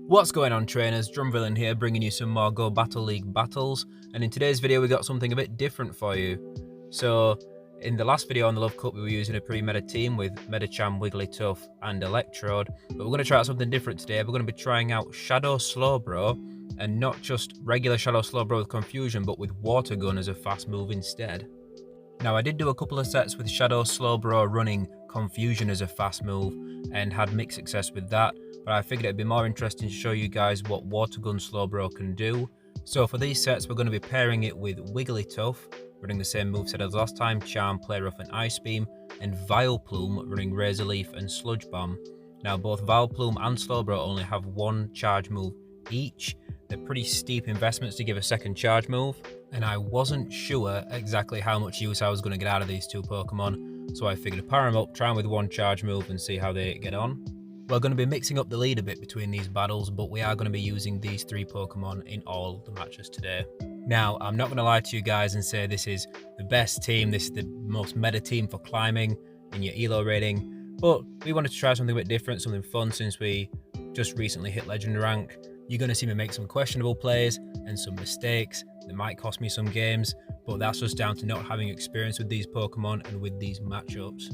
What's going on, trainers? DrumVillain here, bringing you some more Go Battle League battles, and in today's video we got something a bit different for you. So in the last video on the Lovecup we were using a pre-meta team with Medicham, Wigglytuff and Electrode, but we're going to try out something different today. We're going to be trying out Shadow Slowbro, and not just regular Shadow Slowbro with Confusion, but with Water Gun as a fast move instead. Now I did do a couple of sets with Shadow Slowbro running Confusion as a fast move and had mixed success with that, but I figured it'd be more interesting to show you guys what Water Gun Slowbro can do. So for these sets we're going to be pairing it with Wigglytuff, running the same moveset as last time, Charm, Play Rough and Ice Beam, and Vileplume running Razor Leaf and Sludge Bomb. Now both Vileplume and Slowbro only have one charge move each. They're pretty steep investments to give a second charge move, and I wasn't sure exactly how much use I was going to get out of these two Pokemon, so I figured to power them up, try them with one charge move and see how they get on. We're going to be mixing up the lead a bit between these battles, but we are going to be using these three Pokemon in all the matches today. Now, I'm not going to lie to you guys and say this is the best team, this is the most meta team for climbing in your ELO rating, but we wanted to try something a bit different, something fun since we just recently hit Legend rank. You're going to see me make some questionable plays and some mistakes that might cost me some games, but that's just down to not having experience with these Pokemon and with these matchups.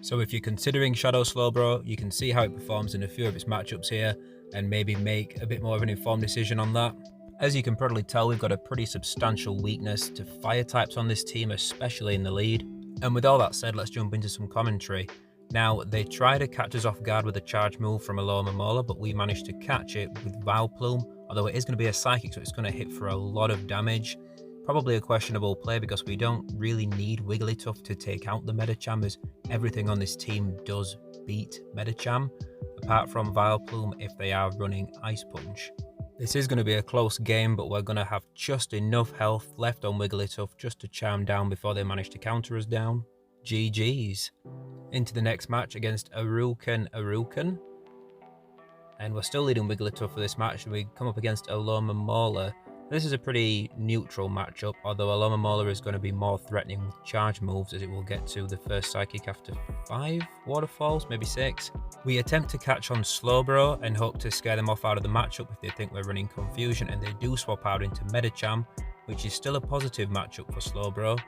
So if you're considering Shadow Slowbro, you can see how it performs in a few of its matchups here and maybe make a bit more of an informed decision on that. As you can probably tell, we've got a pretty substantial weakness to fire types on this team, especially in the lead. And with all that said, let's jump into some commentary. Now, they try to catch us off guard with a charge move from Alomomola, but we managed to catch it with Vileplume, although it is going to be a Psychic, so it's going to hit for a lot of damage. Probably a questionable play because we don't really need Wigglytuff to take out the Medicham, as everything on this team does beat Medicham, apart from Vileplume if they are running Ice Punch. This is going to be a close game, but we're going to have just enough health left on Wigglytuff just to charm down before they manage to counter us down. GG's. Into the next match against Arukan. And we're still leading Wigglytuff for this match, and we come up against Alomomola. This is a pretty neutral matchup, although Alomomola is going to be more threatening with charge moves, as it will get to the first Psychic after 5 waterfalls, maybe 6. We attempt to catch on Slowbro and hope to scare them off out of the matchup if they think we're running Confusion, and they do swap out into Medicham, which is still a positive matchup for Slowbro.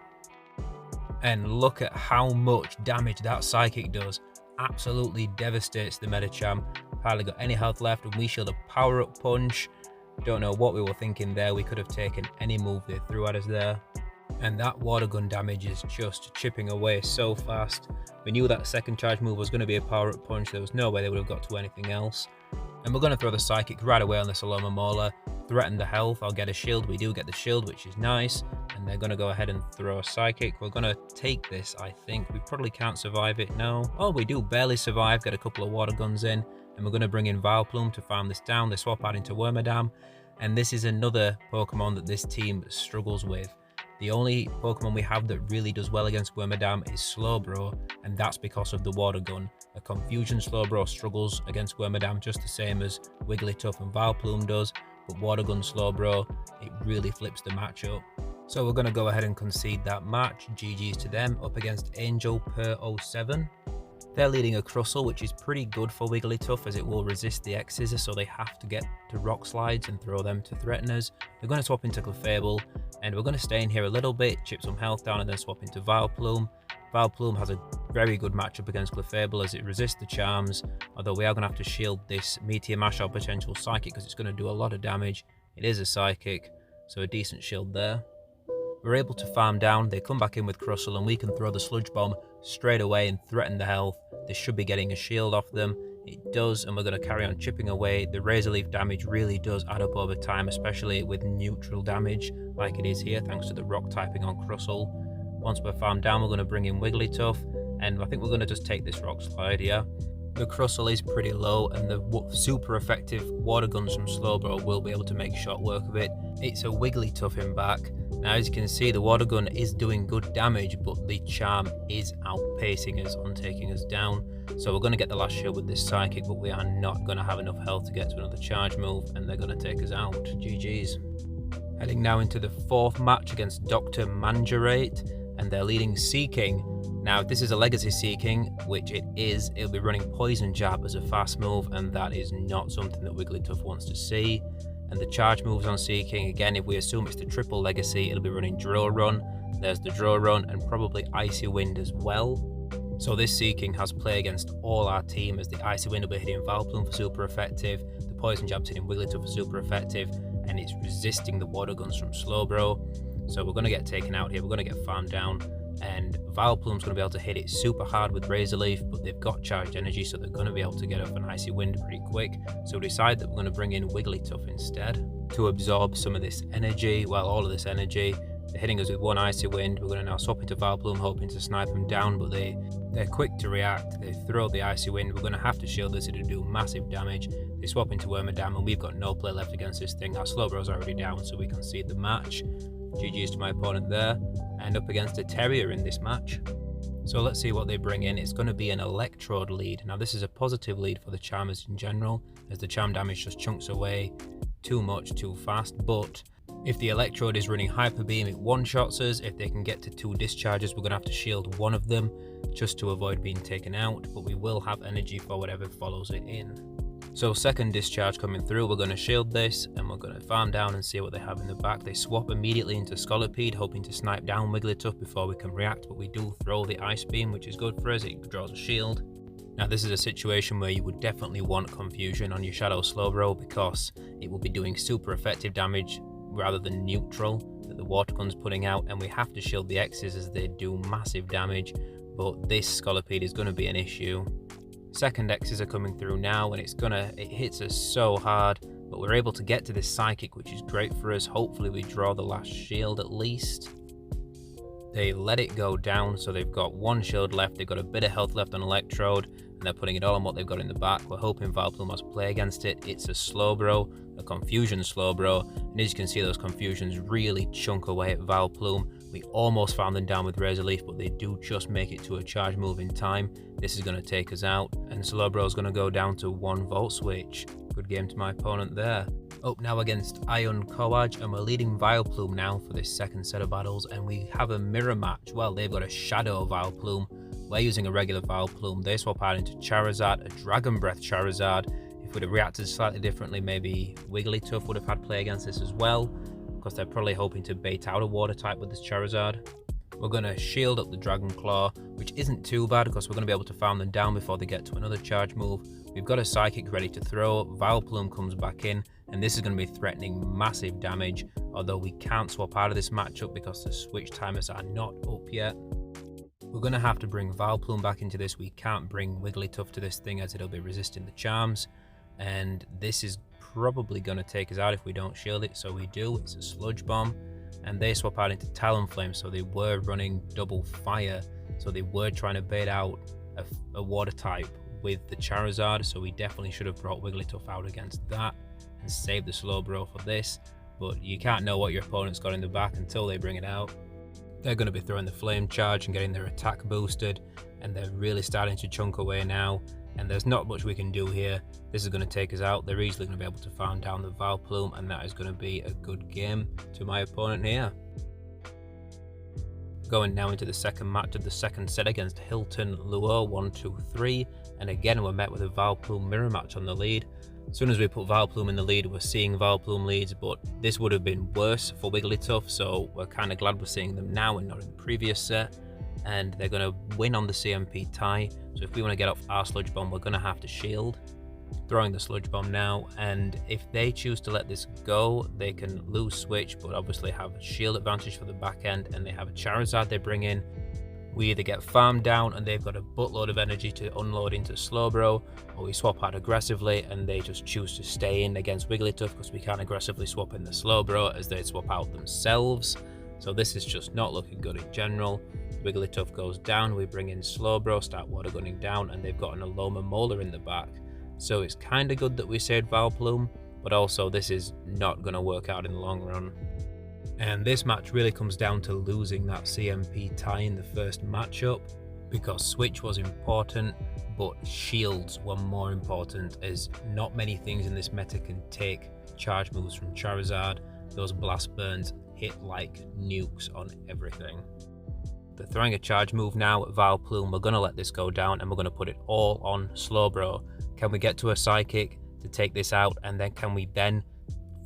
And look at how much damage that Psychic does. Absolutely devastates the Medicham. Hardly got any health left, and we shield a power-up punch. Don't know what we were thinking there. We could have taken any move they threw at us there. And that water gun damage is just chipping away so fast. We knew that second charge move was going to be a power-up punch. There was no way they would have got to anything else. And we're going to throw the Psychic right away on this Alomomola. Threaten the health. I'll get a shield. We do get the shield, which is nice. And they're going to go ahead and throw a Psychic. We're going to take this, I think. We probably can't survive it, no. Oh, we do barely survive. Get a couple of water guns in. And we're going to bring in Vileplume to farm this down. They swap out into Wormadam. And this is another Pokemon that this team struggles with. The only Pokemon we have that really does well against Wormadam is Slowbro, and that's because of the Water Gun. A Confusion Slowbro struggles against Wormadam just the same as Wigglytuff and Vileplume does, but Water Gun Slowbro, it really flips the matchup. So we're going to go ahead and concede that match. GG's to them, up against Angel per 07. They're leading a Crustle, which is pretty good for Wigglytuff as it will resist the X's, so they have to get to Rock Slides and throw them to threaten us. They're going to swap into Clefable, and we're going to stay in here a little bit, chip some health down, and then swap into Vileplume. Vileplume has a very good matchup against Clefable as it resists the charms, although we are going to have to shield this Meteor Mash or potential Psychic because it's going to do a lot of damage. It is a Psychic, so a decent shield there. We're able to farm down, they come back in with Crustle, and we can throw the Sludge Bomb straight away and threaten the health. They should be getting a shield off them. It does, and we're going to carry on chipping away. The Razor Leaf damage really does add up over time, especially with neutral damage like it is here, thanks to the rock typing on Crustle. Once we're farmed down, we're going to bring in Wigglytuff, and I think we're going to just take this Rock Slide, yeah. The Crustle is pretty low, and the super effective water guns from Slowbro will be able to make short work of it. It's a Wigglytuff in back. Now, as you can see, the water gun is doing good damage, but the charm is outpacing us on taking us down. So we're going to get the last shield with this Psychic, but we are not going to have enough health to get to another charge move, and they're going to take us out. GG's. Heading now into the fourth match against Dr. Mangerate, and they're leading Seaking. Now, if this is a Legacy Seeking, which it is, it'll be running Poison Jab as a fast move, and that is not something that Wigglytuff wants to see. And the charge moves on Seeking, again, if we assume it's the triple Legacy, it'll be running Drill Run. There's the Drill Run, and probably Icy Wind as well. So this Seeking has play against all our team, as the Icy Wind will be hitting Vileplume for super effective, the Poison Jab's hitting Wigglytuff for super effective, and it's resisting the Water Guns from Slowbro. So we're going to get taken out here, we're going to get farmed down, and Vileplume's going to be able to hit it super hard with Razor Leaf, but they've got charged energy, so they're going to be able to get off an Icy Wind pretty quick. So we decide that we're going to bring in Wigglytuff instead to absorb some of this energy, well, all of this energy. They're hitting us with one Icy Wind. We're going to now swap into Vileplume, hoping to snipe them down, but they're quick to react. They throw the Icy Wind. We're going to have to shield this, it'll do massive damage. They swap into Wormadam, and we've got no play left against this thing. Our Slowbro's already down, so we concede the match. GG's to my opponent there, and up against a Terrier in this match. So let's see what they bring in. It's going to be an Electrode lead. Now this is a positive lead for the Charmers in general, as the Charm damage just chunks away too much, too fast, but if the Electrode is running Hyper Beam, it one-shots us. If they can get to 2 discharges, we're going to have to shield one of them just to avoid being taken out, but we will have energy for whatever follows it in. So second discharge coming through, we're going to shield this, and we're going to farm down and see what they have in the back. They swap immediately into Scolipede, hoping to snipe down Wigglytuff before we can react, but we do throw the Ice Beam, which is good for us. It draws a shield. Now this is a situation where you would definitely want Confusion on your Shadow Slowbro, because it will be doing super effective damage rather than neutral that the Water Gun's putting out, and we have to shield the X's as they do massive damage, but this Scolipede is going to be an issue. Second X's are coming through now, and it hits us so hard, but we're able to get to this Psychic, which is great for us. Hopefully we draw the last shield at least. They let it go down, so they've got 1 shield left. They've got a bit of health left on Electrode, and they're putting it all on what they've got in the back. We're hoping Vileplume has play against it. It's a Slowbro, a Confusion Slowbro, and as you can see, those Confusions really chunk away at Vileplume. We almost found them down with Razor Leaf, but they do just make it to a charge move in time. This is going to take us out, and Slowbro's going to go down to 1 Volt Switch. Good game to my opponent there. Up now against Ion Coage, and we're leading Vileplume now for this second set of battles, and we have a mirror match. Well, they've got a Shadow Vileplume. We're using a regular Vileplume. They swap out into Charizard, a Dragon Breath Charizard. If we'd have reacted slightly differently, maybe Wigglytuff would have had play against this as well, because they're probably hoping to bait out a water type with this Charizard. We're going to shield up the Dragon Claw, which isn't too bad because we're going to be able to farm them down before they get to another charge move. We've got a Psychic ready to throw. Vileplume comes back in, and this is going to be threatening massive damage, although we can't swap out of this matchup because the switch timers are not up yet. We're going to have to bring Vileplume back into this. We can't bring Wigglytuff to this thing as it'll be resisting the charms, and this is probably going to take us out if we don't shield it, so we do. It's a Sludge Bomb, and they swap out into Talonflame, so they were running double fire, so they were trying to bait out a water type with the Charizard, so we definitely should have brought Wigglytuff out against that and saved the Slowbro for this, but you can't know what your opponent's got in the back until they bring it out. They're going to be throwing the Flame Charge and getting their attack boosted, and they're really starting to chunk away now, and there's not much we can do here. This is going to take us out. They're easily going to be able to farm down the Vileplume, and that is going to be a good game to my opponent here. Going now into the second match of the second set against Hilton Luo 1, 2, 3, and again we're met with a Vileplume mirror match on the lead. As soon as we put Vileplume in the lead, we're seeing Vileplume leads, but this would have been worse for Wigglytuff, so we're kind of glad we're seeing them now and not in the previous set. And they're going to win on the CMP tie, so if we want to get off our Sludge Bomb, we're going to have to shield. Throwing the Sludge Bomb now, and if they choose to let this go, they can lose switch, but obviously have a shield advantage for the back end, and they have a Charizard they bring in. We either get farmed down and they've got a buttload of energy to unload into Slowbro, or we swap out aggressively and they just choose to stay in against Wigglytuff because we can't aggressively swap in the Slowbro as they swap out themselves. So this is just not looking good in general. Wigglytuff goes down, we bring in Slowbro, start water gunning down, and they've got an Aloma Molar in the back. So it's kind of good that we saved Vileplume, but also this is not going to work out in the long run. And this match really comes down to losing that CMP tie in the first matchup, because switch was important, but shields were more important, as not many things in this meta can take charge moves from Charizard. Those blast burns hit like nukes on everything. They're throwing a charge move now at Vileplume. We're going to let this go down and we're going to put it all on Slowbro. Can we get to a Psychic to take this out, and then can we then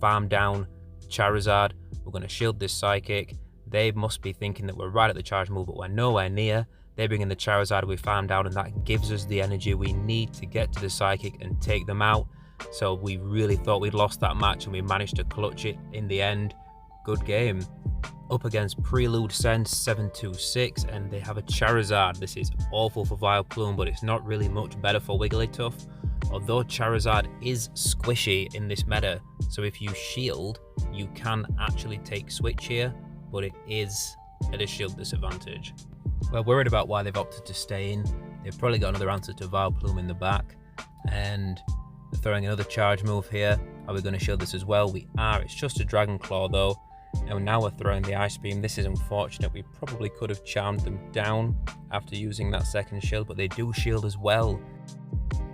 farm down Charizard? We're going to shield this Psychic. They must be thinking that we're right at the charge move, but we're nowhere near. They bring in the Charizard, we farm down, and that gives us the energy we need to get to the Psychic and take them out. So we really thought we'd lost that match and we managed to clutch it in the end. Good game. Up against Prelude Sense 726, and they have a Charizard. This is awful for Vileplume, but it's not really much better for Wigglytuff. Although Charizard is squishy in this meta, so if you shield, you can actually take switch here, but it is at a shield disadvantage. We're worried about why they've opted to stay in. They've probably got another answer to Vileplume in the back, and they're throwing another charge move here. Are we going to shield this as well? We are. It's just a Dragon Claw though. And now we're throwing the Ice Beam. This is unfortunate. We probably could have charmed them down after using that second shield, but they do shield as well.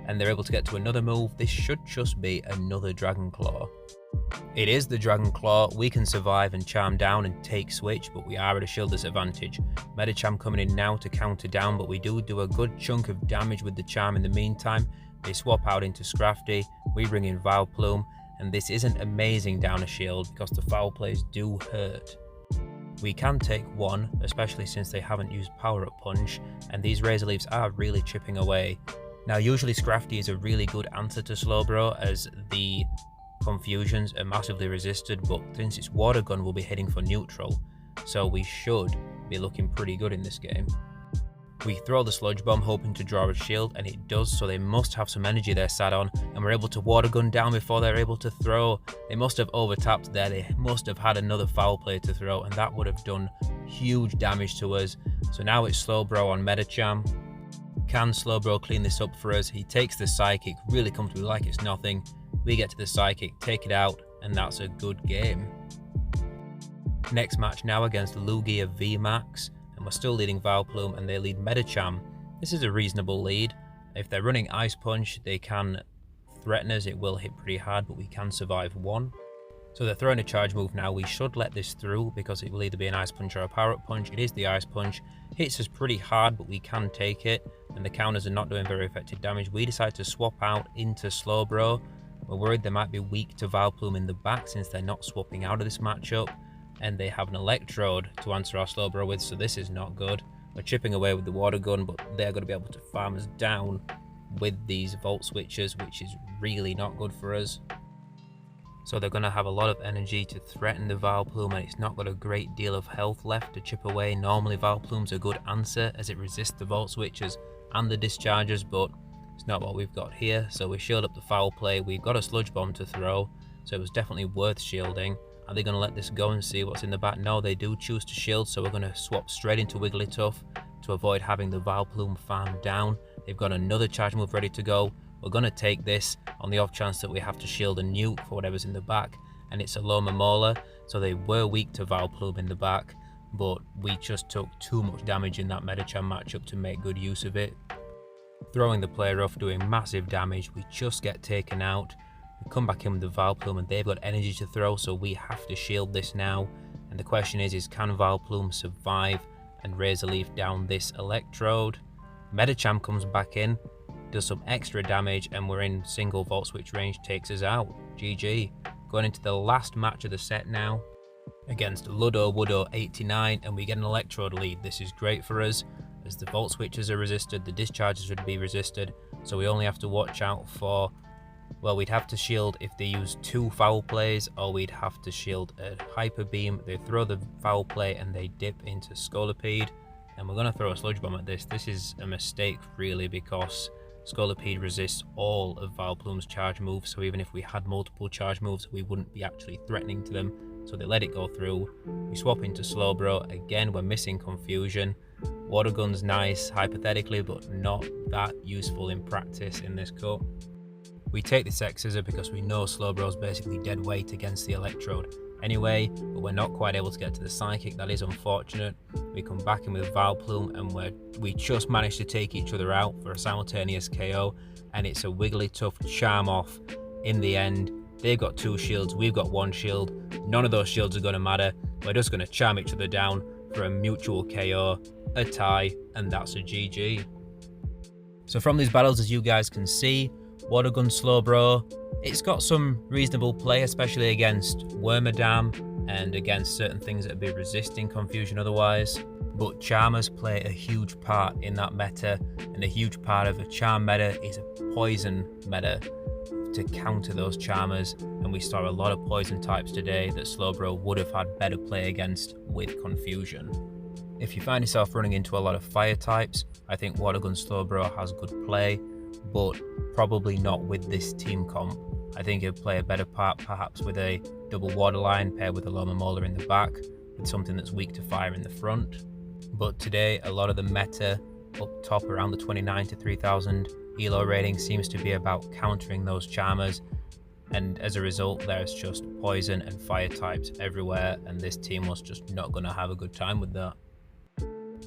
And they're able to get to another move. This should just be another Dragon Claw. It is the Dragon Claw. We can survive and charm down and take switch, but we are at a shield disadvantage. Medicham coming in now to counter down, but we do a good chunk of damage with the charm in the meantime. They swap out into Scrafty. We bring in Vileplume. And this isn't amazing down a shield because the foul plays do hurt. We can take one, especially since they haven't used Power Up Punch, and these Razor Leaves are really chipping away. Now usually Scrafty is a really good answer to Slowbro as the confusions are massively resisted, but since it's Water Gun we'll be hitting for neutral, so we should be looking pretty good in this game. We throw the Sludge Bomb hoping to draw a shield, and it does, so they must have some energy they're sat on, and we're able to Water Gun down before they're able to throw. They must have overtapped there, they must have had another foul play to throw, and that would have done huge damage to us. So now it's Slowbro on Medicham. Can Slowbro clean this up for us? He takes the Psychic really comfortably like it's nothing. We get to the Psychic, take it out, and that's a good game. Next match now against Lugia VMAX. And we're still leading Vileplume and they lead Medicham. This is a reasonable lead. If they're running Ice Punch, they can threaten us. It will hit pretty hard, but we can survive one. So they're throwing a charge move now. We should let this through because it will either be an Ice Punch or a Power Up Punch. It is the Ice Punch. Hits us pretty hard, but we can take it. And the counters are not doing very effective damage. We decide to swap out into Slowbro. We're worried they might be weak to Vileplume in the back since they're not swapping out of this matchup. And they have an Electrode to answer our Slowbro with, so this is not good. We're chipping away with the Water Gun, but they're going to be able to farm us down with these Volt Switches, which is really not good for us. So they're going to have a lot of energy to threaten the Vileplume, and it's not got a great deal of health left to chip away. Normally Vileplume's a good answer as it resists the Volt Switches and the Discharges, but it's not what we've got here. So we shield up the foul play. We've got a Sludge Bomb to throw, so it was definitely worth shielding. Are they going to let this go and see what's in the back? No, they do choose to shield, so we're going to swap straight into Wigglytuff to avoid having the Vileplume farm down. They've got another charge move ready to go. We're going to take this on the off chance that we have to shield a nuke for whatever's in the back, and it's a Loma Mola, so they were weak to Vileplume in the back, but we just took too much damage in that Medicham matchup to make good use of it. Throwing the player off, doing massive damage, we just get taken out. We come back in with the Vileplume and they've got energy to throw, so we have to shield this now. And the question is can Vileplume survive and Razor Leaf down this Electrode? Medicham comes back in, does some extra damage, and we're in single Volt Switch range, takes us out. GG. Going into the last match of the set now against Ludo Woodo 89, and we get an Electrode lead. This is great for us as the Volt Switches are resisted, the Discharges would be resisted, so we only have to watch out for, well, we'd have to shield if they use 2 foul plays, or we'd have to shield a Hyper Beam. They throw the foul play and they dip into Scolipede, and we're going to throw a Sludge Bomb at this. This is a mistake really because Scolipede resists all of Vileplume's charge moves, so even if we had multiple charge moves we wouldn't be actually threatening to them, so they let it go through. We swap into Slowbro. Again, we're missing Confusion. Water Gun's nice hypothetically, but not that useful in practice in this cup. We take this X-Scissor because we know Slowbro's basically dead weight against the Electrode anyway, but we're not quite able to get to the Psychic. That is unfortunate. We come back in with Vileplume and we just managed to take each other out for a simultaneous KO, and it's a Wigglytuff charm off in the end. They've got 2 shields, we've got 1 shield. None of those shields are going to matter. We're just going to charm each other down for a mutual KO, a tie, and that's a GG. So from these battles, as you guys can see, Watergun Slowbro, it's got some reasonable play, especially against Wormadam and against certain things that would be resisting Confusion otherwise. But Charmers play a huge part in that meta, and a huge part of a Charm meta is a Poison meta to counter those Charmers, and we saw a lot of Poison types today that Slowbro would have had better play against with Confusion. If you find yourself running into a lot of Fire types, I think Watergun Slowbro has good play, but probably not with this team comp. I think he'll play a better part perhaps with a double Waterline paired with a Lomomola in the back, with something that's weak to fire in the front. But today, a lot of the meta up top around the 29 to 3000 elo rating seems to be about countering those Charmers, and as a result there's just Poison and Fire types everywhere, and this team was just not going to have a good time with that.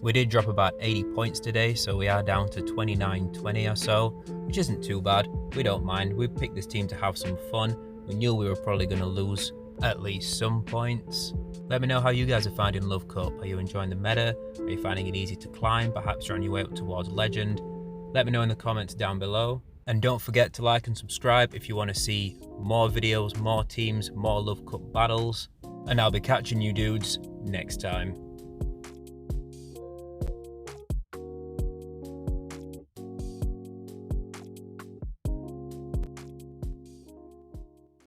We did drop about 80 points today, so we are down to 29-20 or so, which isn't too bad. We don't mind. We picked this team to have some fun. We knew we were probably going to lose at least some points. Let me know how you guys are finding Lovecup. Are you enjoying the meta? Are you finding it easy to climb? Perhaps you're on your way up towards Legend? Let me know in the comments down below. And don't forget to like and subscribe if you want to see more videos, more teams, more Lovecup battles. And I'll be catching you dudes next time.